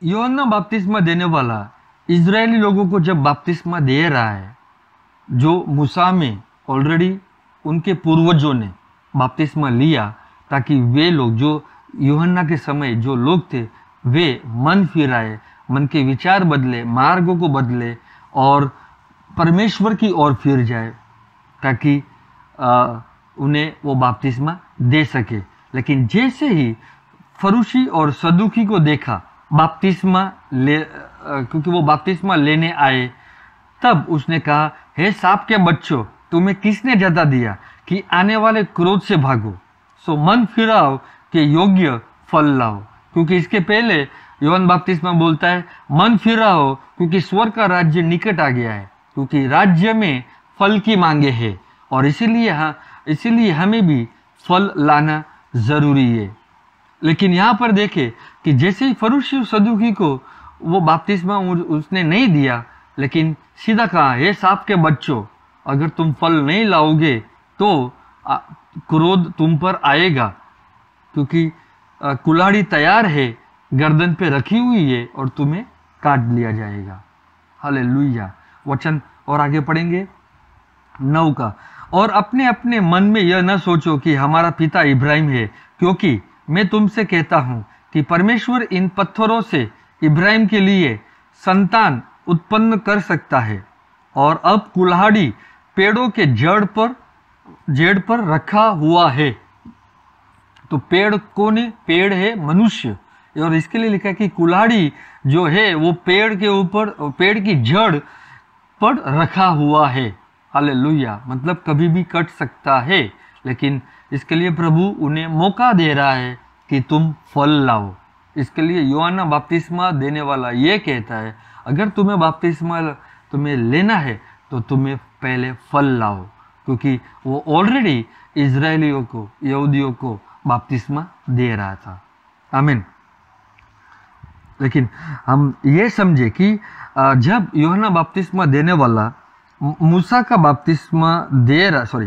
यूहन्ना बपतिस्मा देने वाला इजरायली लोगों को जब बपतिस्मा दे रहा है, जो मूसा में ऑलरेडी उनके पूर्वजों ने बपतिस्मा लिया, ताकि वे लोग जो यूहन्ना के समय जो लोग थे वे मन फिराए, मन के विचार बदले, मार्गों को बदले और परमेश्वर की ओर फिर जाए, ताकि उन्हें वो बपतिस्मा दे सके। लेकिन जैसे ही फरूशी और सदुकी को देखा बपतिस्मा ले, क्योंकि वो बपतिस्मा लेने आए, तब उसने कहा, हे सांप के बच्चों, तुम्हें किसने जता दिया कि आने वाले क्रोध से भागो, सो मन फिराओ के योग्य फल लाओ। क्योंकि इसके पहले यूहन्ना बपतिस्मा बोलता है, मन फिराओ क्योंकि स्वर्ग का राज्य निकट आ गया है, क्योंकि राज्य में फल की मांगे है, और इसीलिए हमें भी फल लाना जरूरी है। लेकिन यहाँ पर देखे कि जैसे ही फरूशी सदुकी को वो बपतिस्मा उसने नहीं दिया, लेकिन सीधा कहा, हे सांप के बच्चों, अगर तुम फल नहीं लाओगे तो क्रोध तुम पर आएगा, क्योंकि कुल्हाड़ी तैयार है, गर्दन पे रखी हुई है और तुम्हें काट लिया जाएगा। हालेलुया। वचन और आगे पढ़ेंगे 9 का। और अपने अपने मन में यह न सोचो कि हमारा पिता इब्राहिम है, क्योंकि मैं तुमसे कहता हूं कि परमेश्वर इन पत्थरों से इब्राहिम के लिए संतान उत्पन्न कर सकता है। और अब कुल्हाड़ी पेड़ों के जड़ पर रखा हुआ है। तो पेड़ कौन है? पेड़ है मनुष्य। और इसके लिए लिखा है कि कुल्हाड़ी जो है वो पेड़ के ऊपर, पेड़ की जड़ पर रखा हुआ है। हालेलुया। मतलब कभी भी कट सकता है, लेकिन इसके लिए प्रभु उन्हें मौका दे रहा है कि तुम फल लाओ। इसके लिए यूहन्ना बपतिस्मा देने वाला ये कहता है, अगर तुम्हें बपतिस्मा तुम्हें लेना है तो तुम्हें पहले फल लाओ, क्योंकि वो ऑलरेडी इजरायलियों को, यहूदियों को बपतिस्मा दे रहा था। आमीन। लेकिन हम ये समझे कि जब यूहन्ना बपतिस्मा देने वाला मूसा का बपतिस्मा दे रहा, सॉरी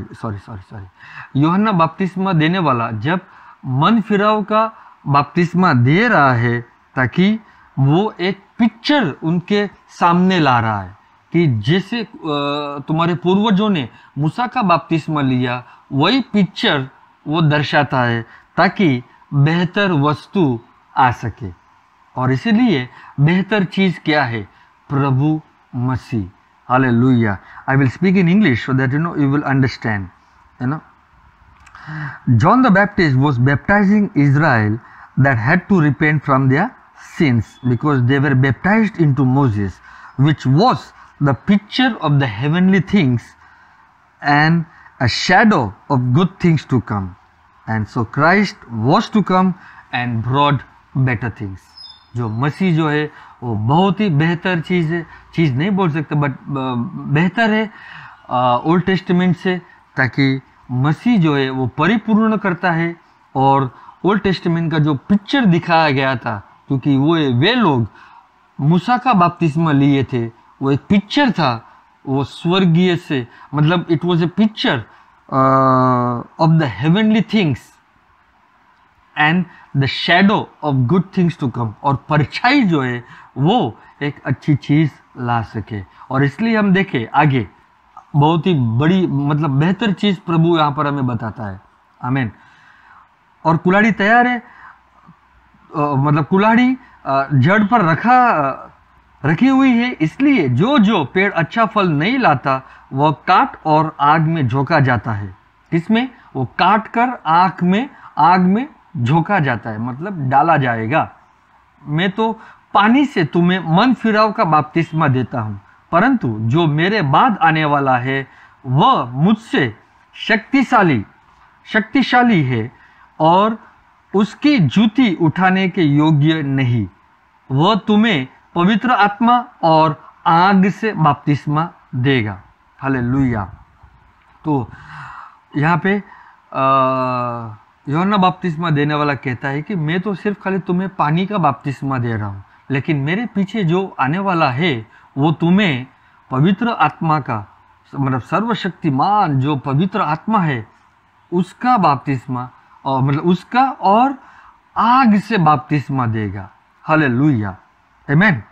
यूहन्ना बपतिस्मा देने वाला जब मन फिराव का बपतिस्मा दे रहा है, ताकि वो एक पिक्चर उनके सामने ला रहा है कि जैसे तुम्हारे पूर्वजों ने मूसा का बपतिस्मा लिया, वही पिक्चर वो दर्शाता है, ताकि बेहतर वस्तु आ सके। और इसीलिए बेहतर चीज क्या है? प्रभु मसीह। Hallelujah. I will speak in English so that you will understand. John the Baptist was baptizing Israel that had to repent from their sins, because they were baptized into Moses, which was the picture of the heavenly things and a shadow of good things to come. And so Christ was to come and brought better things. जो मसीह जो है वो बहुत ही बेहतर चीज़ है, चीज़ नहीं बोल सकते बट बेहतर है ओल्ड टेस्टमेंट से, ताकि मसीह जो है वो परिपूर्ण करता है। और ओल्ड टेस्टमेंट का जो पिक्चर दिखाया गया था, क्योंकि वे लोग मूसा का बपतिस्मा लिए थे, वो एक पिक्चर था, वो स्वर्गीय से, मतलब it was a picture of the heavenly things and the shadow of good things to come. और परछाई जो है वो एक अच्छी चीज ला सके। और इसलिए हम देखें आगे बहुत ही बड़ी, मतलब बेहतर चीज प्रभु यहाँ पर हमें बताता है। आमीन। और कुल्हाड़ी तैयार है, मतलब कुल्हाड़ी जड़ पर रखी हुई है, इसलिए जो पेड़ अच्छा फल नहीं लाता वह काट और आग में झोंका जाता है। किसमें? वो काट कर आग में झोंका जाता है, मतलब डाला जाएगा। मैं तो पानी से तुम्हें मन फिराव का बपतिस्मा देता हूं, परंतु जो मेरे बाद आने वाला है वह मुझसे शक्तिशाली है और उसकी जूती उठाने के योग्य नहीं। वह तुम्हें पवित्र आत्मा और आग से बपतिस्मा देगा। हालेलुया। तो यहाँ पे यूहन्ना बपतिस्मा देने वाला कहता है कि मैं तो सिर्फ खाली तुम्हें पानी का बपतिस्मा दे रहा हूँ, लेकिन मेरे पीछे जो आने वाला है वो तुम्हें पवित्र आत्मा का, मतलब सर्वशक्तिमान जो पवित्र आत्मा है उसका बपतिस्मा, और मतलब उसका और आग से बपतिस्मा देगा। हालेलुया। आमेन।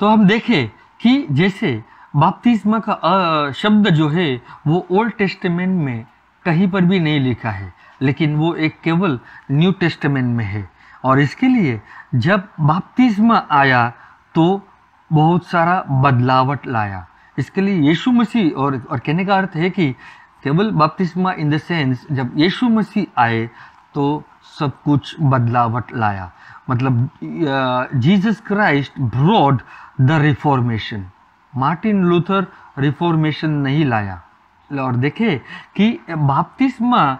तो हम देखें कि जैसे बपतिस्मा का शब्द जो है वो ओल्ड टेस्टामेंट में कहीं पर भी नहीं लिखा है, लेकिन वो एक केवल न्यू टेस्टामेंट में है। और इसके लिए जब बपतिस्मा आया तो बहुत सारा बदलावट लाया। इसके लिए यीशु मसीह और कहने का अर्थ है कि केवल बपतिस्मा इन द सेंस जब यीशु मसीह आए तो सब कुछ बदलावट लाया। मतलब Jesus Christ brought the reformation. Martin Luther reformation नहीं लाया। और देखे कि बपतिस्मा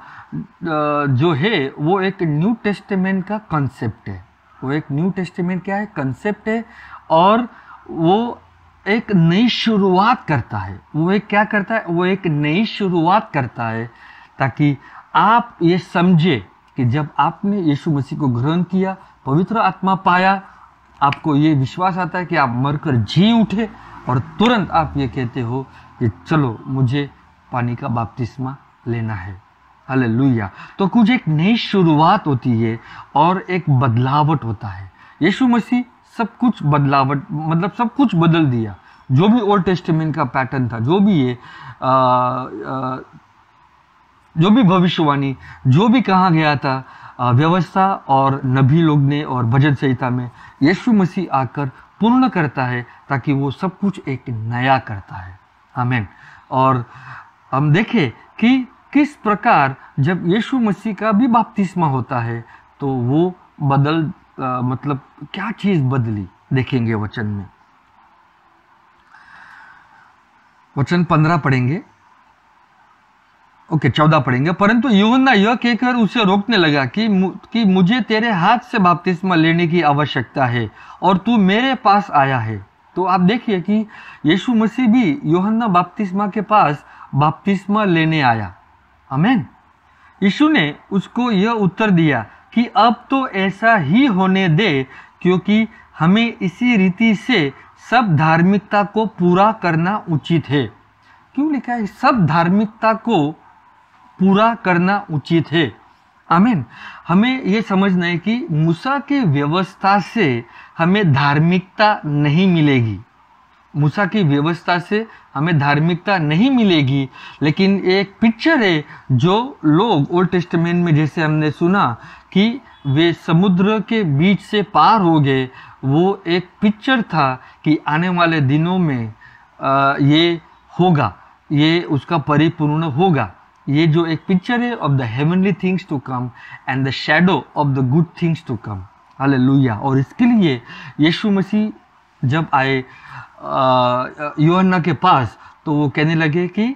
जो है वो एक न्यू टेस्टामेंट का कॉन्सेप्ट है। वो एक न्यू टेस्टामेंट क्या है? कॉन्सेप्ट है। और वो एक नई शुरुआत करता है। वो एक क्या करता है? वो एक नई शुरुआत करता है ताकि आप ये समझे कि जब आपने यीशु मसीह को ग्रहण किया, पवित्र आत्मा पाया, आपको ये विश्वास आता है कि आप मरकर जी उठे और तुरंत आप ये कहते हो कि चलो मुझे पानी का बपतिस्मा लेना है। हालेलुया। तो कुछ एक नई शुरुआत होती है और एक बदलावट होता है। यीशु मसीह सब कुछ बदलावट मतलब सब कुछ बदल दिया। जो भी ओल्ड टेस्टामेंट का पैटर्न था, जो भी ये जो भी भविष्यवाणी जो भी कहा गया था व्यवस्था और नबी लोग ने और भजन संहिता में, यीशु मसीह आकर पूर्ण करता है ताकि वो सब कुछ एक नया करता है। आमीन। और हम देखें कि किस प्रकार जब यीशु मसीह का भी बपतिस्मा होता है तो वो मतलब क्या चीज बदली, देखेंगे वचन में। वचन 15 पढ़ेंगे, 14 पढ़ेंगे। परंतु यूहन्ना यह कहकर उसे रोकने लगा कि मुझे तेरे हाथ से बपतिस्मा लेने की आवश्यकता है और तू मेरे पास आया है। तो आप देखिए कि यीशु मसीह भी यूहन्ना बपतिस्मा के पास बपतिस्मा लेने आया। आमीन। यीशु ने उसको यह उत्तर दिया कि अब तो ऐसा ही होने दे, क्योंकि हमें इसी रीति से सब धार्मिकता को पूरा करना उचित है। क्यों लिखा है? सब धार्मिकता को पूरा करना उचित है। आमीन। हमें यह समझना है कि मूसा के व्यवस्था से हमें धार्मिकता नहीं मिलेगी। मूसा की व्यवस्था से हमें धार्मिकता नहीं मिलेगी, लेकिन एक पिक्चर है जो लोग ओल्ड टेस्टामेंट में, जैसे हमने सुना कि वे समुद्र के बीच से पार हो गए, वो एक पिक्चर था कि आने वाले दिनों में ये होगा, ये उसका परिपूर्ण होगा। ये जो एक पिक्चर है of the heavenly things to come and the shadow of the good things to come. Hallelujah. और इसके लिए यीशु मसीह जब आए यूहन्ना के पास तो वो कहने लगे कि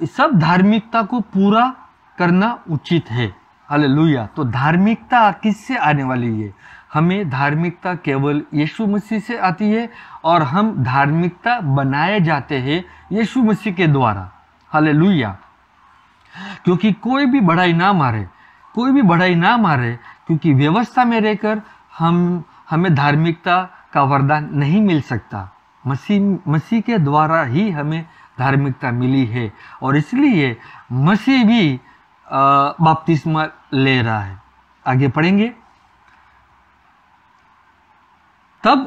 सब धार्मिकता को पूरा करना उचित है। हालेलुया। तो धार्मिकता किससे आने वाली है? हमें धार्मिकता केवल यीशु मसीह से आती है और हम धार्मिकता बनाए जाते हैं यीशु मसीह के द्वारा। हालेलुया। क्योंकि कोई भी बढ़ाई ना मारे, कोई भी बढ़ाई ना मारे, क्योंकि व्यवस्था में रहकर हमें धार्मिकता का वरदान नहीं मिल सकता। मसीह के द्वारा ही हमें धार्मिकता मिली है और इसलिए मसीह भी बपतिस्मा ले रहा है। आगे पढ़ेंगे। तब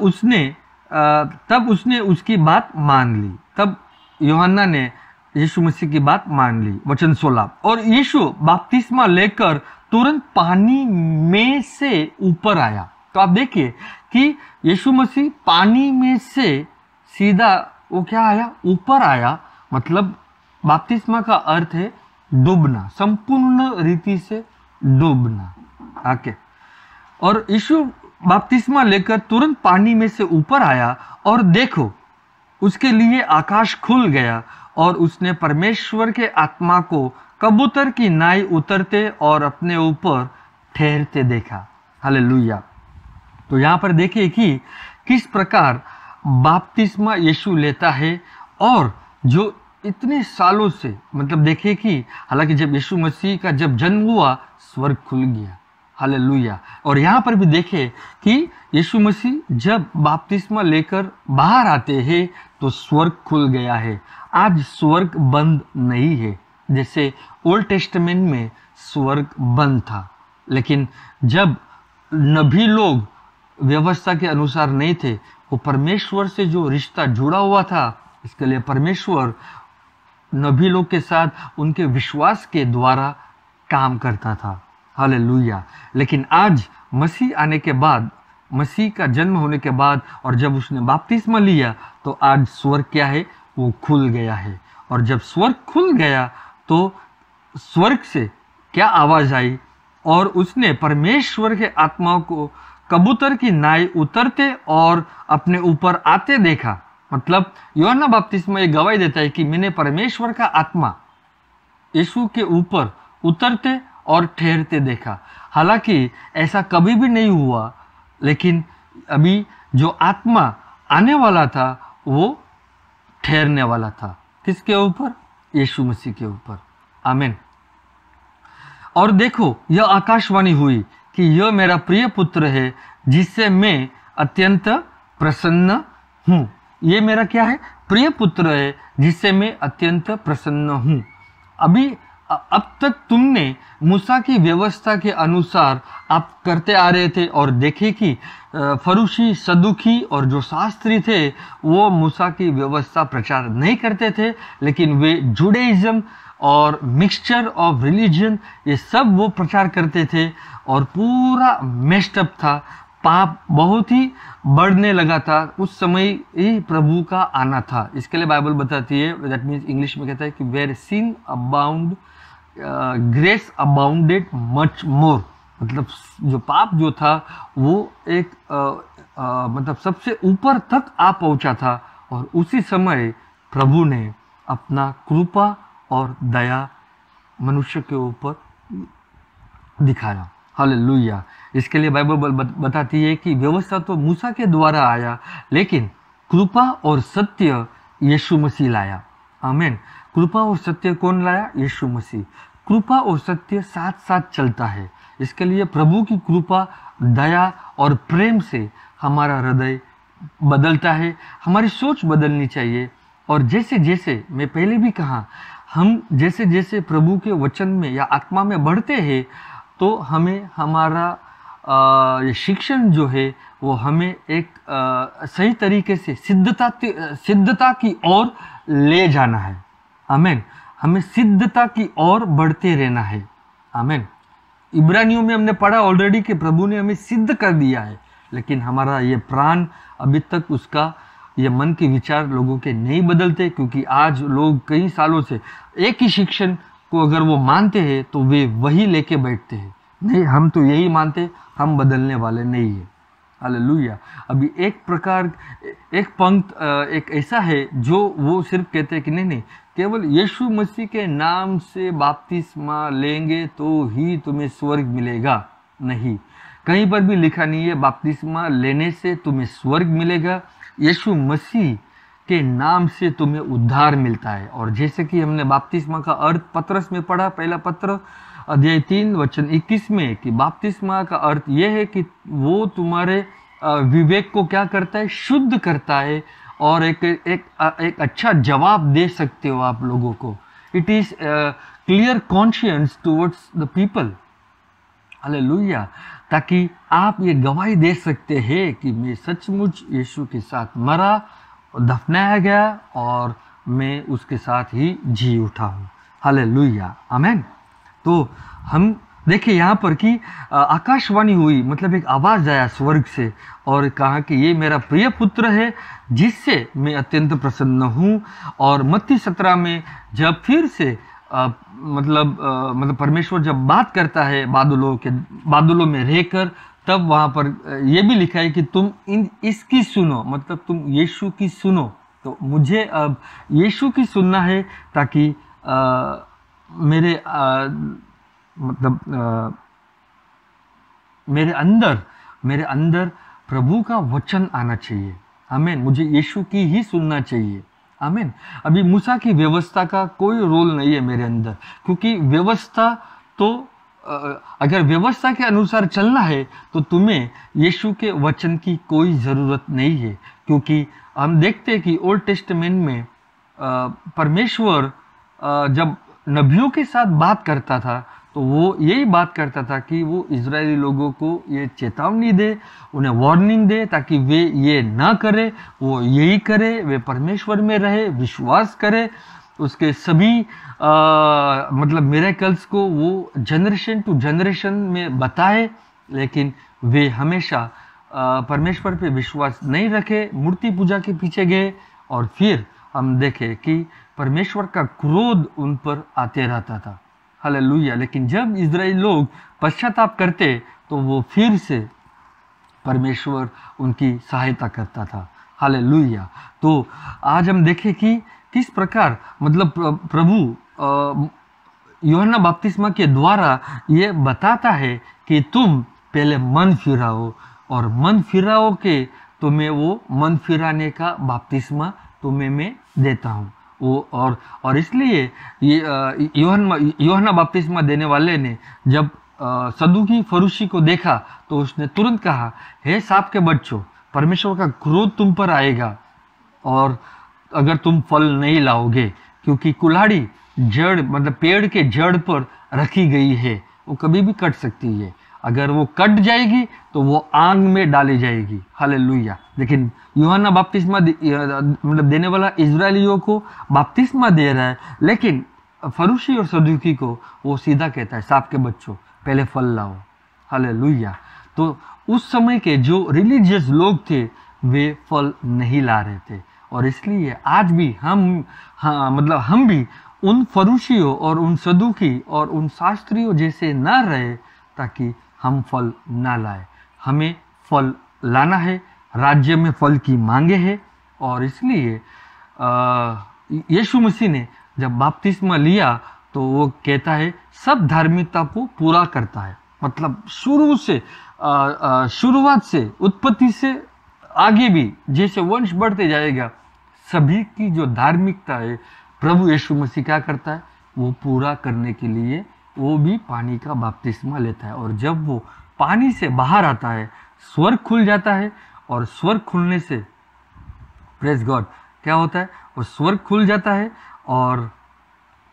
उसने उसकी बात मान ली। तब यूहन्ना ने यीशु मसीह की बात मान ली। वचन 16। और यीशु बपतिस्मा लेकर तुरंत पानी में से ऊपर आया। तो आप देखिए कि यीशु मसीह पानी में से सीधा वो क्या आया? ऊपर आया। मतलब बपतिस्मा का अर्थ है डूबना, संपूर्ण रीति से डूबना। आके और यीशु बपतिस्मा लेकर तुरंत पानी में से ऊपर आया और देखो उसके लिए आकाश खुल गया और उसने परमेश्वर के आत्मा को कबूतर की नाई उतरते और अपने ऊपर ठहरते देखा। हालेलुया। तो यहाँ पर देखिए कि किस प्रकार बपतिस्मा यीशु लेता है और जो इतने सालों से, मतलब देखिए कि हालांकि जब यीशु मसीह का जब जन्म हुआ स्वर्ग खुल गया। हालेलुया। और यहाँ पर भी देखें कि यीशु मसीह जब बपतिस्मा लेकर बाहर आते हैं तो स्वर्ग खुल गया है। आज स्वर्ग बंद नहीं है, जैसे ओल्ड टेस्टामेंट में स्वर्ग बंद था, लेकिन जब नबी लोग व्यवस्था के अनुसार नहीं थे, वो परमेश्वर से जो रिश्ता जुड़ा हुआ था, इसके लिए परमेश्वर नबी लोग के साथ उनके विश्वास के द्वारा काम करता था। हालेलुया। लेकिन आज मसीह आने के बाद, मसीह का जन्म होने के बाद और जब उसने बपतिस्मा लिया, तो आज स्वर्ग क्या है, वो खुल गया है। और जब स्वर्ग खुल गया तो स्वर्ग से क्या आवाज आई, और उसने परमेश्वर के आत्मा को कबूतर की नाई उतरते और अपने ऊपर आते देखा। मतलब यूहन्ना बपतिस्मा ये गवाही देता है कि मैंने परमेश्वर का आत्मा यीशु के ऊपर उतरते और ठहरते देखा। हालांकि ऐसा कभी भी नहीं हुआ, लेकिन अभी जो आत्मा आने वाला था वो ठहरने वाला था। किसके ऊपर? यीशु मसीह के ऊपर। आमीन। और देखो, यह आकाशवाणी हुई कि यह मेरा प्रिय पुत्र है जिससे मैं अत्यंत प्रसन्न हूँ। ये मेरा क्या है? प्रिय पुत्र है जिससे मैं अत्यंत प्रसन्न हूँ। अब तक तुमने मूसा की व्यवस्था के अनुसार आप करते आ रहे थे और देखे कि फरूशी, सदुकी और जो शास्त्री थे वो मूसा की व्यवस्था प्रचार नहीं करते थे, लेकिन वे जुडाइज्म और मिक्सचर ऑफ रिलीजन ये सब वो प्रचार करते थे और पूरा मेस्ड अप था। पाप बहुत ही बढ़ने लगा था। उस समय ही प्रभु का आना था। इसके लिए बाइबल बताती है, दैट मीन्स इंग्लिश में कहता है कि where sin abound grace abounded much more. मतलब जो पाप जो था वो एक मतलब सबसे ऊपर तक आ पहुंचा था, और उसी समय प्रभु ने अपना कृपा और दया मनुष्य के ऊपर दिखाया। हालेलुया। इसके लिए बाइबल बताती है कि व्यवस्था तो मूसा के द्वारा आया, लेकिन कृपा और सत्य यीशु मसीह लाया। आमीन। कृपा और सत्य कौन लाया? यीशु मसीह। कृपा और सत्य साथ साथ चलता है। इसके लिए प्रभु की कृपा, दया और प्रेम से हमारा हृदय बदलता है। हमारी सोच बदलनी चाहिए। और जैसे जैसे मैं पहले भी कहा, हम जैसे जैसे प्रभु के वचन में या आत्मा में बढ़ते हैं, तो हमें हमारा शिक्षण जो है वो हमें एक सही तरीके से सिद्धता की ओर ले जाना है। आमीन। हमें सिद्धता की ओर बढ़ते रहना है। आमीन। इब्रानियों में हमने पढ़ा ऑलरेडी कि प्रभु ने हमें सिद्ध कर दिया है, लेकिन हमारा ये प्राण अभी तक उसका ये मन के विचार लोगों के नहीं बदलते, क्योंकि आज लोग कई सालों से एक ही शिक्षण को अगर वो मानते हैं तो वे वही लेके बैठते हैं। नहीं, हम तो यही मानते, हम बदलने वाले नहीं है। हालेलुया। अभी एक पंक्त एक ऐसा है जो वो सिर्फ कहते हैं कि नहीं, केवल यीशु मसीह के नाम से बपतिस्मा लेंगे तो ही तुम्हें स्वर्ग मिलेगा। नहीं, कहीं पर भी लिखा नहीं है बपतिस्मा लेने से तुम्हें स्वर्ग मिलेगा। यीशु मसीह के नाम से तुम्हें उद्धार मिलता है। और जैसे कि हमने बपतिस्मा का अर्थ पत्रस में पढ़ा, पहला पत्र अध्याय 3 वचन 21 में, कि बपतिस्मा का अर्थ यह है कि वो तुम्हारे विवेक को क्या करता है? शुद्ध करता है, और एक अच्छा जवाब दे सकते हो आप लोगों को। It is clear conscience towards the people. Hallelujah. ताकि आप ये गवाही दे सकते हैं कि मैं सचमुच यीशु के साथ मरा, दफनाया गया और मैं उसके साथ ही जी उठा हूँ। हालेलुया। आमीन। तो हम देखिए यहाँ पर कि आकाशवाणी हुई, मतलब एक आवाज आया स्वर्ग से और कहा कि ये मेरा प्रिय पुत्र है जिससे मैं अत्यंत प्रसन्न हूँ। और मत्ती 17 में जब फिर से मतलब परमेश्वर जब बात करता है बादलों में रहकर, तब वहाँ पर ये भी लिखा है कि तुम इसकी सुनो, मतलब तुम यीशु की सुनो। तो मुझे अब यीशु की सुनना है, ताकि मेरे अंदर प्रभु का वचन आना चाहिए। आमीन। मुझे यीशु की ही सुनना चाहिए। आमीन। अभी मूसा की व्यवस्था का कोई रोल नहीं है मेरे अंदर, क्योंकि व्यवस्था तो अगर व्यवस्था के अनुसार चलना है तो तुम्हें यीशु के वचन की कोई ज़रूरत नहीं है। क्योंकि हम देखते हैं कि ओल्ड टेस्टामेंट में परमेश्वर जब नबियों के साथ बात करता था तो वो यही बात करता था कि वो इजरायली लोगों को ये चेतावनी दे, उन्हें वार्निंग दे, ताकि वे ये ना करे, वो यही करे, वे परमेश्वर में रहे, विश्वास करे, उसके सभी मतलब मिरेकल्स को वो जनरेशन टू जनरेशन में बताए, लेकिन वे हमेशा परमेश्वर पे विश्वास नहीं रखे, मूर्ति पूजा के पीछे गए, और फिर हम देखें कि परमेश्वर का क्रोध उन पर आते रहता था। हालेलुया। लेकिन जब इजराइल लोग पश्चाताप करते तो वो फिर से परमेश्वर उनकी सहायता करता था। हालेलुया। तो आज हम देखें कि किस प्रकार मतलब प्रभु यूहन्ना बपतिस्मा के द्वारा ये बताता है कि तुम पहले मन फिराओ, और मन फिराओ के तुम्हें वो मन फिराने का बपतिस्मा तुम्हें मैं देता हूँ। वो और इसलिए ये यूहन्ना बपतिस्मा देने वाले ने जब सदूकी फरूशी को देखा तो उसने तुरंत कहा, हे सांप के बच्चों, परमेश्वर का क्रोध तुम पर आएगा और अगर तुम फल नहीं लाओगे, क्योंकि कुल्हाड़ी जड़ मतलब पेड़ के जड़ पर रखी गई है, वो कभी भी कट सकती है। अगर वो कट जाएगी तो वो आग में डाली जाएगी। हालेलुया। लेकिन यूहन्ना बपतिस्मा मतलब देने वाला इजरायलियों को बपतिस्मा दे रहा है, लेकिन फरूशी और सदूकी को वो सीधा कहता है, सांप के बच्चों पहले फल लाओ। हालेलुया। तो उस समय के जो रिलीजियस लोग थे वे फल नहीं ला रहे थे, और इसलिए आज भी हम भी उन फरूशियों और उन सदूकी और उन शास्त्रियों जैसे ना रहे, ताकि हम फल ना लाए। हमें फल लाना है, राज्य में फल की मांगे है, और इसलिए यीशु मसीह ने जब बपतिस्मा लिया तो वो कहता है सब धार्मिकता को पूरा करता है। मतलब शुरुआत से उत्पत्ति से आगे भी जैसे वंश बढ़ते जाएगा, सभी की जो धार्मिकता है प्रभु यीशु मसीह क्या करता है, वो पूरा करने के लिए वो भी पानी का बपतिस्मा लेता है। और जब वो पानी से बाहर आता है, स्वर्ग खुल जाता है, और स्वर्ग खुलने से प्रेज गॉड क्या होता है, वो स्वर्ग खुल जाता है और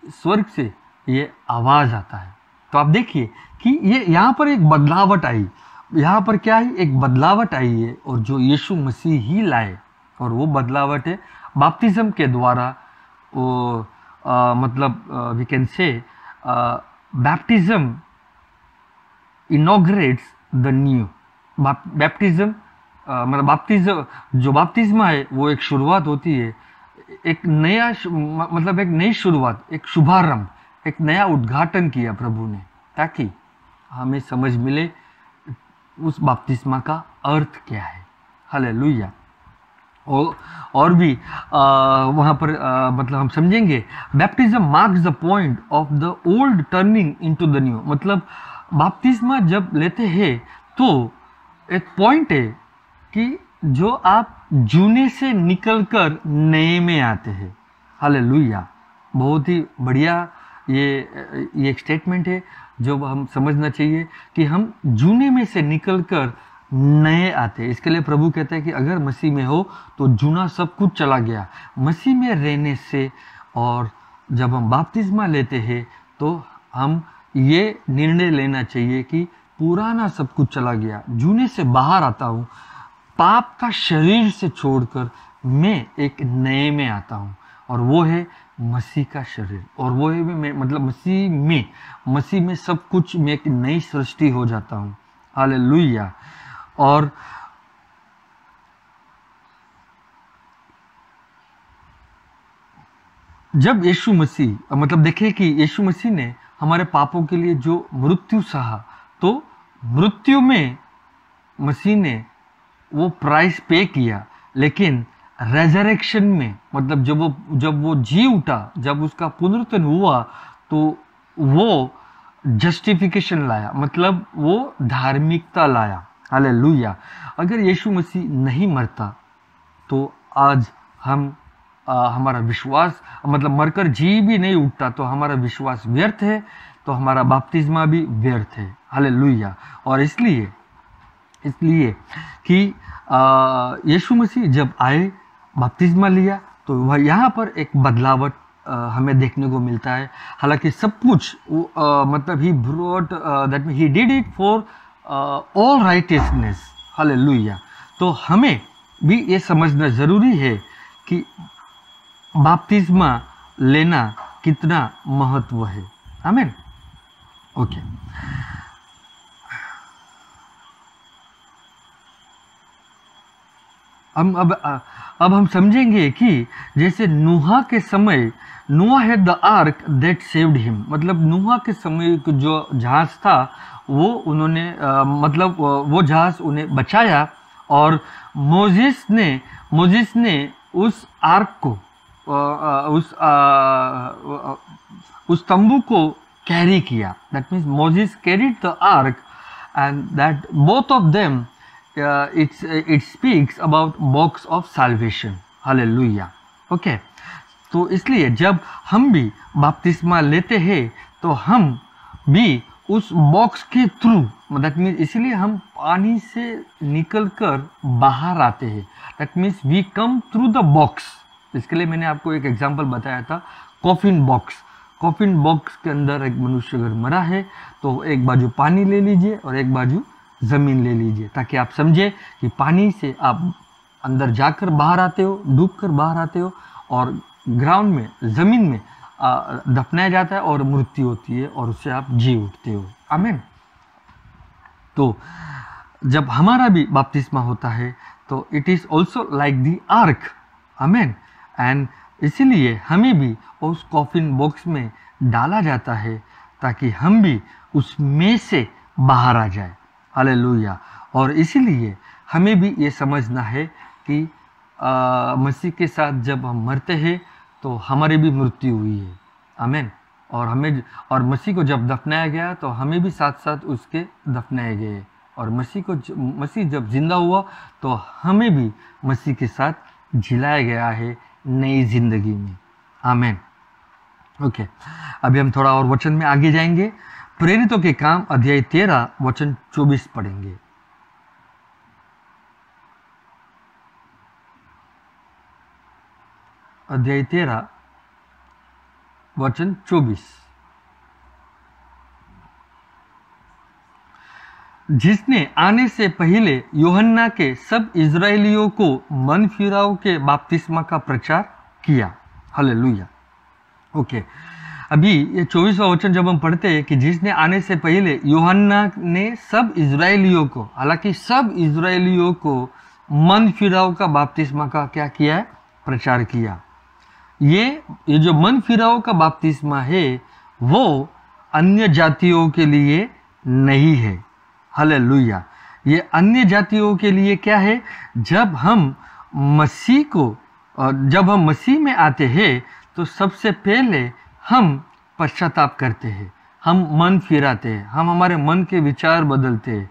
स्वर्ग से ये आवाज आता है। तो आप देखिए कि ये यहाँ पर एक बदलावट आई, यहाँ पर क्या है, एक बदलावट आई है, और जो यीशु मसीह ही लाए, और वो बदलावट है बपतिस्म के द्वारा। वो मतलब we can say baptism inaugurates the new। Baptism मतलब जो बपतिस्मा है वो एक शुरुआत होती है, एक नया मतलब एक नई शुरुआत, एक शुभारंभ, एक नया उद्घाटन किया प्रभु ने, ताकि हमें समझ मिले उस बपतिस्मा का अर्थ क्या है। हालेलुया। और भी वहाँ पर मतलब हम समझेंगे baptism marks the point of the old turning into the new. मतलब बपतिस्मा जब लेते हैं तो एक पॉइंट है कि जो आप जूने से निकलकर नए में आते हैं। हालेलुया। बहुत ही बढ़िया ये एक स्टेटमेंट है जो हम समझना चाहिए कि हम जूने में से निकलकर नए आते हैं। इसके लिए प्रभु कहता है कि अगर मसीह में हो तो जूना सब कुछ चला गया। मसीह में रहने से और जब हम बपतिस्मा लेते हैं तो हम ये निर्णय लेना चाहिए कि पुराना सब कुछ चला गया, जूने से बाहर आता हूँ, पाप का शरीर से छोड़कर मैं एक नए में आता हूँ, और वो है मसीह का शरीर, और वो है मैं मतलब मसीह में सब कुछ मैं एक नई सृष्टि हो जाता हूँ। हालेलुया। और जब यीशु मसीह मतलब देखें कि यीशु मसीह ने हमारे पापों के लिए जो मृत्यु सहा, तो मृत्यु में मसीह ने वो प्राइस पे किया, लेकिन रेजरेक्शन में मतलब जब वो जी उठा, जब उसका पुनरुत्थान हुआ, तो वो जस्टिफिकेशन लाया, मतलब वो धार्मिकता लाया। हालेलुया। अगर यीशु मसीह नहीं मरता तो आज हमारा विश्वास मतलब मरकर जी भी नहीं उठता तो हमारा विश्वास व्यर्थ है, तो हमारा बपतिस्मा भी व्यर्थ है। हालेलुया। और इसलिए कि यीशु मसीह जब आए, बपतिस्मा लिया, तो वह यहाँ पर एक बदलावट हमें देखने को मिलता है। हालांकि सब कुछ मतलब he brought that mean he did it for all righteousness, hallelujah. तो हमें भी ये समझना ज़रूरी है कि बपतिस्मा लेना कितना महत्व है। आमीन। ओके, अब हम समझेंगे कि जैसे नूहा के समय, Nuha had the ark that saved him, मतलब नूहा के समय जो जहाज था वो उन्होंने मतलब वो जहाज उन्हें बचाया, और मोजिस ने उस आर्क को उस तंबू को कैरी किया। That means Moses carried the arc, and that both of them it speaks about box of salvation, hallelujah। Okay, तो इसलिए जब हम भी बपतिस्मा लेते हैं तो हम भी उस बॉक्स के थ्रू, दैट मीन्स इसलिए हम पानी से निकलकर बाहर आते हैं। That means we come through the box. इसके लिए मैंने आपको एक एग्जांपल बताया था, कॉफिन बॉक्स। कॉफिन बॉक्स के अंदर एक मनुष्य अगर मरा है तो एक बाजू पानी ले लीजिए और एक बाजू ज़मीन ले लीजिए, ताकि आप समझे कि पानी से आप अंदर जाकर बाहर आते हो, डूब कर बाहर आते हो, और ग्राउंड में, ज़मीन में दफनाया जाता है और मृत्यु होती है और उससे आप जी उठते हो। आमीन। तो जब हमारा भी बपतिस्मा होता है तो it is also like the arc. आमीन। एंड इसीलिए हमें भी उस कॉफिन बॉक्स में डाला जाता है ताकि हम भी उसमें से बाहर आ जाए। हालेलुया। और इसीलिए हमें भी ये समझना है कि मसीह के साथ जब हम मरते हैं तो हमारी भी मृत्यु हुई है। आमीन। और मसीह को जब दफनाया गया तो हमें भी साथ साथ उसके दफनाए गए, और मसीह जब जिंदा हुआ तो हमें भी मसीह के साथ जिलाया गया है नई जिंदगी में। आमीन। ओके, अभी हम थोड़ा और वचन में आगे जाएंगे। प्रेरितों के काम अध्याय 13 वचन 24 पढ़ेंगे। अध्याय 13 वचन 24। जिसने आने से पहले यूहन्ना के सब इजराइलियों को मन फिराव के बपतिस्मा का प्रचार किया। हालेलुया। ओके, अभी ये 24वां वचन जब हम पढ़ते हैं कि जिसने आने से पहले यूहन्ना ने सब इजराइलियों को, हालांकि सब इजराइलियों को मन फिराव का बपतिस्मा का क्या किया है? प्रचार किया। ये जो मन फिराव का बपतिस्मा है वो अन्य जातियों के लिए नहीं है। हालेलुया। ये अन्य जातियों के लिए क्या है? जब हम मसीह में आते हैं तो सबसे पहले हम पश्चाताप करते हैं, हम मन फिराते हैं, हम हमारे मन के विचार बदलते हैं,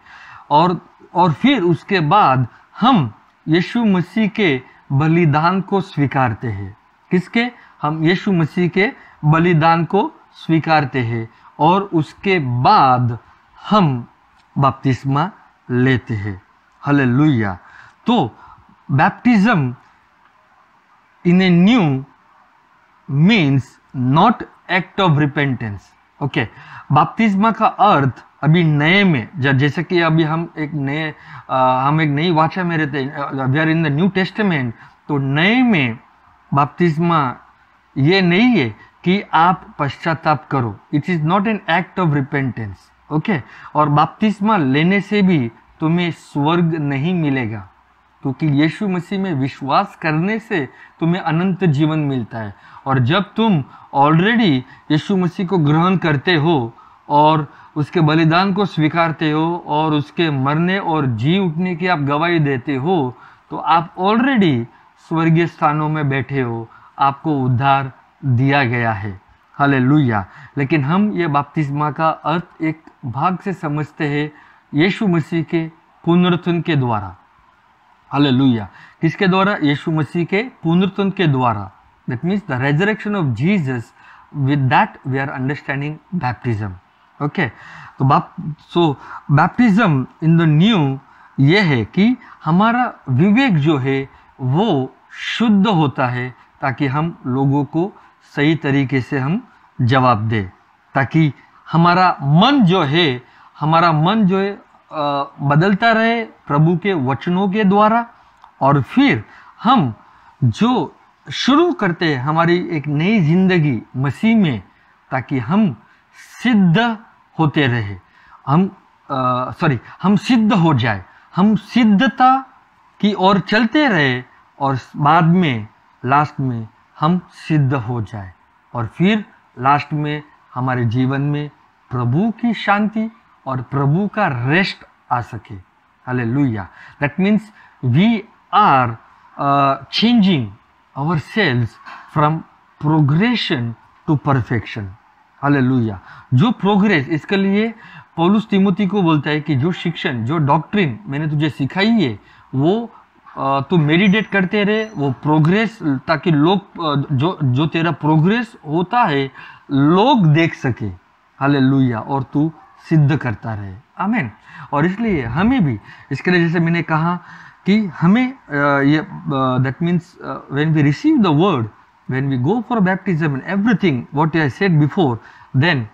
और फिर उसके बाद हम यीशु मसीह के बलिदान को स्वीकारते हैं। किसके? हम यीशु मसीह के बलिदान को स्वीकारते हैं, और उसके बाद हम बपतिस्मा लेते हैं। हालेलुया। तो baptism in a new means not act of repentance. Okay, बपतिस्मा का अर्थ अभी नए में, जैसे कि अभी हम एक नई वाचा में रहते हैं, we are in the new testament, तो नए में बपतिस्मा ये नहीं है कि आप पश्चाताप करो। It is not an act of repentance. Okay, और बपतिस्मा लेने से भी तुम्हें स्वर्ग नहीं मिलेगा, क्योंकि यीशु मसीह में विश्वास करने से तुम्हें अनंत जीवन मिलता है। और जब तुम ऑलरेडी यीशु मसीह को ग्रहण करते हो और उसके बलिदान को स्वीकारते हो और उसके मरने और जी उठने की आप गवाही देते हो, तो आप ऑलरेडी स्वर्गीय स्थानों में बैठे हो, आपको उद्धार दिया गया है। हालेलुया। लेकिन हम ये बपतिस्मा का अर्थ एक भाग से समझते हैं, यीशु मसीह के पुनरुत्थान के द्वारा। हालेलुया। किसके द्वारा? यीशु मसीह के पुनरुत्थान के द्वारा। That means the resurrection of Jesus. With that we are understanding baptism. Okay. तो baptism in the new ये है कि हमारा विवेक जो है वो शुद्ध होता है ताकि हम लोगों को सही तरीके से हम जवाब दें, ताकि हमारा मन जो है बदलता रहे प्रभु के वचनों के द्वारा, और फिर हम जो शुरू करते हैं हमारी एक नई जिंदगी मसीह में, ताकि हम सिद्ध होते रहे, हम सिद्ध हो जाए, हम सिद्धता की ओर चलते रहे, और बाद में लास्ट में हम सिद्ध हो जाए, और फिर लास्ट में हमारे जीवन में प्रभु की शांति और प्रभु का रेस्ट आ सके। Hallelujah. That means we are changing ourselves from progression to perfection। Hallelujah. जो प्रोग्रेस, इसके लिए पौलुस तिमोथी को बोलता है कि जो शिक्षण, जो डॉक्ट्रिन मैंने तुझे सिखाई है वो तू मेडिटेट करते रहे, वो प्रोग्रेस, ताकि लोग जो तेरा प्रोग्रेस होता है लोग देख सके। हालेलुया। और तू सिद्ध करता रहे। आमीन। और इसलिए हमें भी इसके लिए, जैसे मैंने कहा कि हमें ये that means when we receive the word, when we go for baptism and everything what I said before, then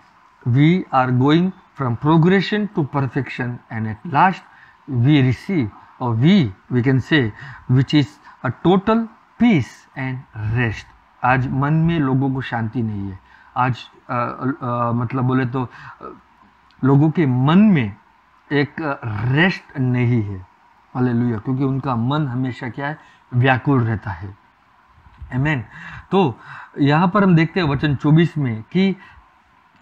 we are going from progression to perfection, and at last we receive, और we can say which is a total peace and rest. आज मन में लोगों को शांति नहीं है। आज मतलब बोले तो लोगों के मन में एक रेस्ट नहीं है। हालेलुया। क्योंकि उनका मन हमेशा क्या है, व्याकुल रहता है। आमीन। तो यहाँ पर हम देखते हैं वचन 24 में कि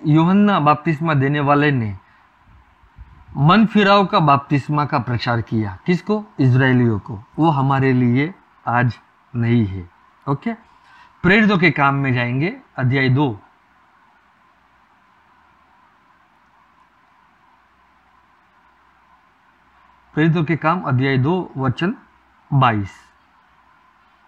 यूहन्ना बपतिस्मा देने वाले ने मन फिराव का बपतिस्मा का प्रचार किया। किसको? इजरायलियों को। वो हमारे लिए आज नहीं है। ओके। प्रेरितों के काम में जाएंगे, अध्याय 2। प्रेरितों के काम अध्याय 2 वचन 22।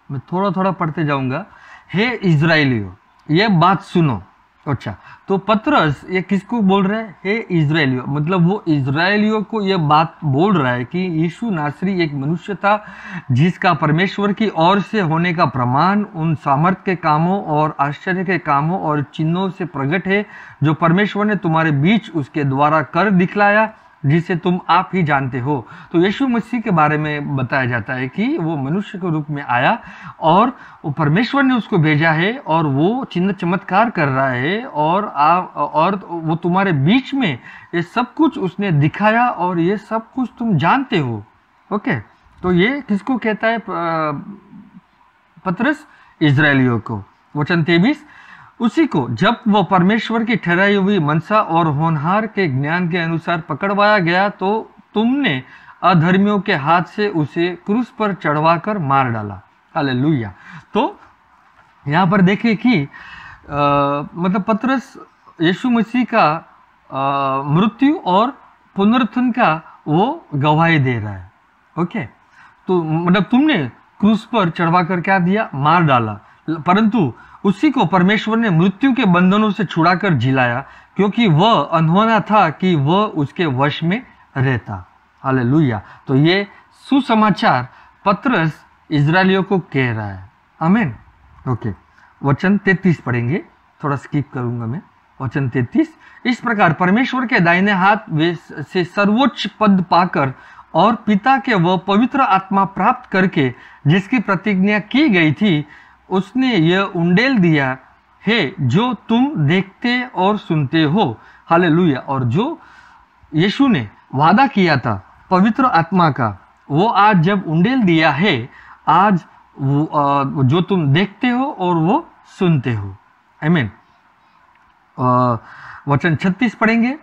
मैं थोड़ा थोड़ा पढ़ते जाऊंगा। हे इजराइलियों, ये बात सुनो। अच्छा, तो पतरस ये किसको बोल रहा है? हे इजराइलियों, मतलब वो इजराइलियों को ये बात बोल रहा है कि यीशु नासरी एक मनुष्य था जिसका परमेश्वर की ओर से होने का प्रमाण उन सामर्थ के कामों और आश्चर्य के कामों और चिन्हों से प्रकट है जो परमेश्वर ने तुम्हारे बीच उसके द्वारा कर दिखलाया, जिसे तुम आप ही जानते हो। तो यीशु मसीह के बारे में बताया जाता है कि वो मनुष्य के रूप में आया और वो परमेश्वर ने उसको भेजा है और वो चिन्ह चमत्कार कर रहा है और वो तुम्हारे बीच में ये सब कुछ उसने दिखाया और ये सब कुछ तुम जानते हो। ओके। तो ये किसको कहता है पतरस? इजरायलियों को। वचन 23, उसी को जब वो परमेश्वर की ठहराई हुई मनसा और होनहार के ज्ञान के अनुसार पकड़वाया गया तो तुमने अधर्मियों के हाथ से उसे क्रूस पर चढ़वा कर मार डाला। हालेलुया। तो यहाँ पर देखिए कि मतलब पतरस यीशु मसीह का मृत्यु और पुनरुत्थान का वो गवाही दे रहा है। ओके। तो मतलब तुमने क्रूस पर चढ़वा कर क्या दिया? मार डाला। परंतु उसी को परमेश्वर ने मृत्यु के बंधनों से छुड़ाकर जिलाया, क्योंकि वह अनहोना था कि वह उसके वश में रहता। हालेलुया। तो ये सुसमाचार पतरस इजरायलियों को कह रहा है। आमीन। ओके। वचन 33 पढ़ेंगे, थोड़ा स्किप करूंगा मैं। वचन 33, इस प्रकार परमेश्वर के दाहिने हाथ से सर्वोच्च पद पाकर और पिता के वह पवित्र आत्मा प्राप्त करके जिसकी प्रतिज्ञा की गई थी, उसने यह उंडेल दिया है जो तुम देखते और सुनते हो। हालेलुया। और जो यीशु ने वादा किया था पवित्र आत्मा का, वो आज जब उंडेल दिया है, आज वो जो तुम देखते हो और वो सुनते हो। आमीन। वचन 36 पढ़ेंगे।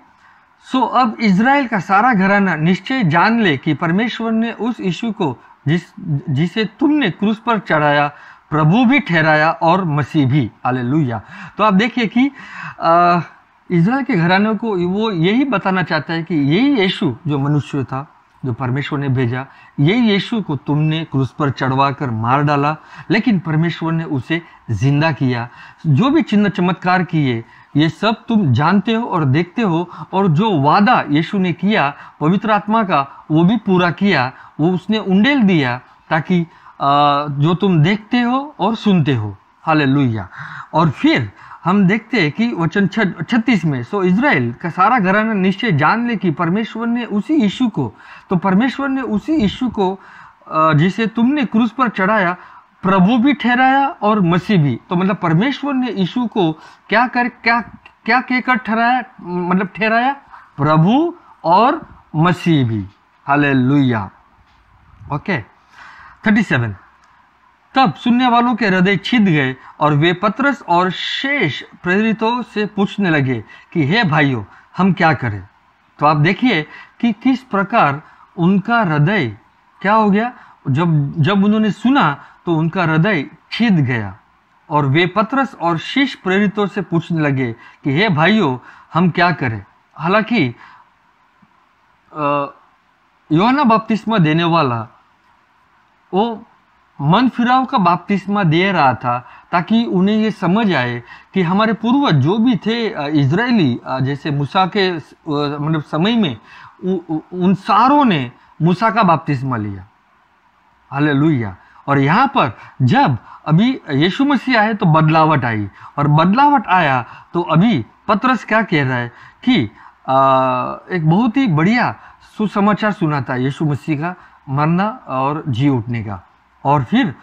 सो अब इज़राइल का सारा घराना निश्चय जान ले कि परमेश्वर ने उस यीशु को जिसे तुमने क्रूस पर चढ़ाया प्रभु भी ठहराया और मसीह भी। हालेलुया। तो आप देखिए कि इज़राइल के घराने को वो यही बताना चाहता है कि यही यीशु जो मनुष्य था, जो परमेश्वर ने भेजा, यही यीशु को तुमने क्रूस पर चढ़वा कर मार डाला, लेकिन परमेश्वर ने उसे जिंदा किया। जो भी चिन्ह चमत्कार किए ये सब तुम जानते हो और देखते हो, और जो वादा यीशु ने किया पवित्र आत्मा का वो भी पूरा किया। वो उसने उंडेल दिया ताकि जो तुम देखते हो और सुनते हो। हालेलुया। और फिर हम देखते हैं कि वचन 36 में, सो इज़राइल का सारा घराना निश्चय जान ले कि परमेश्वर ने उसी यीशु को, तो परमेश्वर ने उसी यीशु को जिसे तुमने क्रूस पर चढ़ाया प्रभु भी ठहराया और मसीह भी। तो मतलब परमेश्वर ने यीशु को क्या कहकर ठहराया, मतलब ठहराया प्रभु और मसीह भी। हालेलुया। ओके 37, तब सुनने वालों के हृदय छिद गए और वे पतरस और शेष प्रेरितों से पूछने लगे कि हे भाइयों हम क्या करें। तो आप देखिए कि किस प्रकार उनका हृदय क्या हो गया। जब उन्होंने सुना तो उनका हृदय छिद गया और वे पतरस और शेष प्रेरितों से पूछने लगे कि हे भाइयों हम क्या करें। हालांकि यूहन्ना बपतिस्मा देने वाला वो मन फिराव का बपतिस्मा दे रहा था ताकि उन्हें ये समझ आए कि हमारे पूर्वज जो भी थे इजरायली, जैसे मूसा के मतलब समय में उन सारों ने मूसा का बपतिस्मा लिया। हालेलुया। और यहाँ पर जब अभी यीशु मसीह आए तो बदलावट आई, और बदलावट आया तो अभी पतरस क्या कह रहा है कि एक बहुत ही बढ़िया सुसमाचार सुनाता है यीशु मसीह का मरना और जी उठने का। और फिर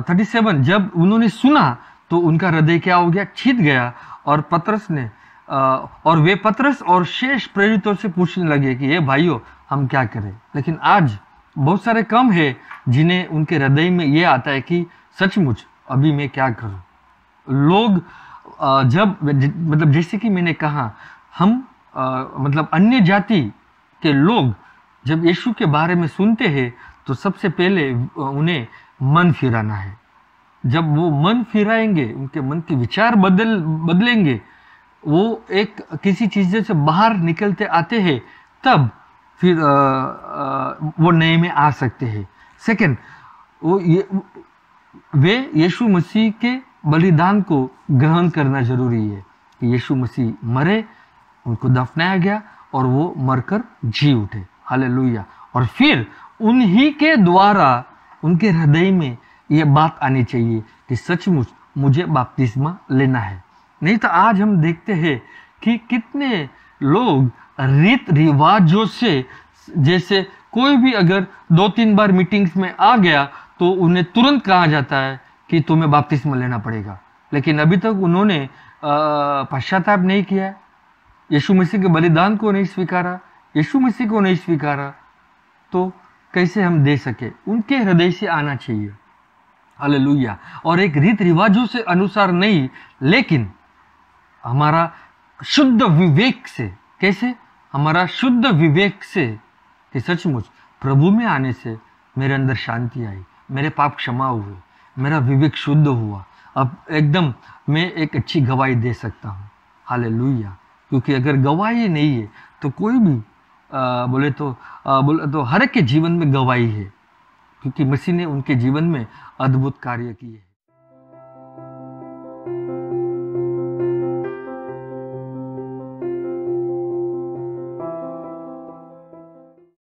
37 जब उन्होंने सुना तो उनका हृदय क्या हो गया, छिद गया। और पतरस ने और वे पतरस और शेष प्रेरितों से पूछने लगे कि ये भाइयों हम क्या करें। लेकिन आज बहुत सारे कम है जिन्हें उनके हृदय में ये आता है कि सचमुच अभी मैं क्या करूं। लोग जब मतलब जैसे कि मैंने कहा, हम मतलब अन्य जाति के लोग जब यीशु के बारे में सुनते हैं तो सबसे पहले उन्हें मन फिराना है। जब वो मन फिराएंगे, उनके मन के विचार बदलेंगे, वो एक किसी चीज़ से बाहर निकलते आते हैं, तब फिर वो नए में आ सकते हैं। सेकंड, वे यीशु मसीह के बलिदान को ग्रहण करना जरूरी है कि यीशु मसीह मरे, उनको दफनाया गया और वो मरकर जी उठे। हालेलुया। और फिर उन्हीं के द्वारा उनके हृदय में ये बात आनी चाहिए कि सचमुच मुझे बपतिस्मा लेना है। नहीं तो आज हम देखते हैं कि कितने लोग रीत रिवाजों से, जैसे कोई भी अगर 2-3 बार मीटिंग्स में आ गया तो उन्हें तुरंत कहा जाता है कि तुम्हें बपतिस्मा लेना पड़ेगा, लेकिन अभी तक उन्होंने पश्चाताप नहीं किया, यीशु मसीह के बलिदान को नहीं स्वीकारा, यीशु मसीह को नहीं स्वीकारा, तो कैसे हम दे सके। उनके हृदय से आना चाहिए। हालेलुया। और एक रीत रिवाजों से अनुसार नहीं, लेकिन हमारा शुद्ध विवेक से। कैसे? हमारा शुद्ध विवेक से कि सचमुच प्रभु में आने से मेरे अंदर शांति आई, मेरे पाप क्षमा हुए, मेरा विवेक शुद्ध हुआ, अब एकदम मैं एक अच्छी गवाही दे सकता हूँ। हालेलुया। क्योंकि अगर गवाही नहीं है तो कोई भी बोले तो हर एक के जीवन में गवाही है, क्योंकि मसीह ने उनके जीवन में अद्भुत कार्य किए हैं।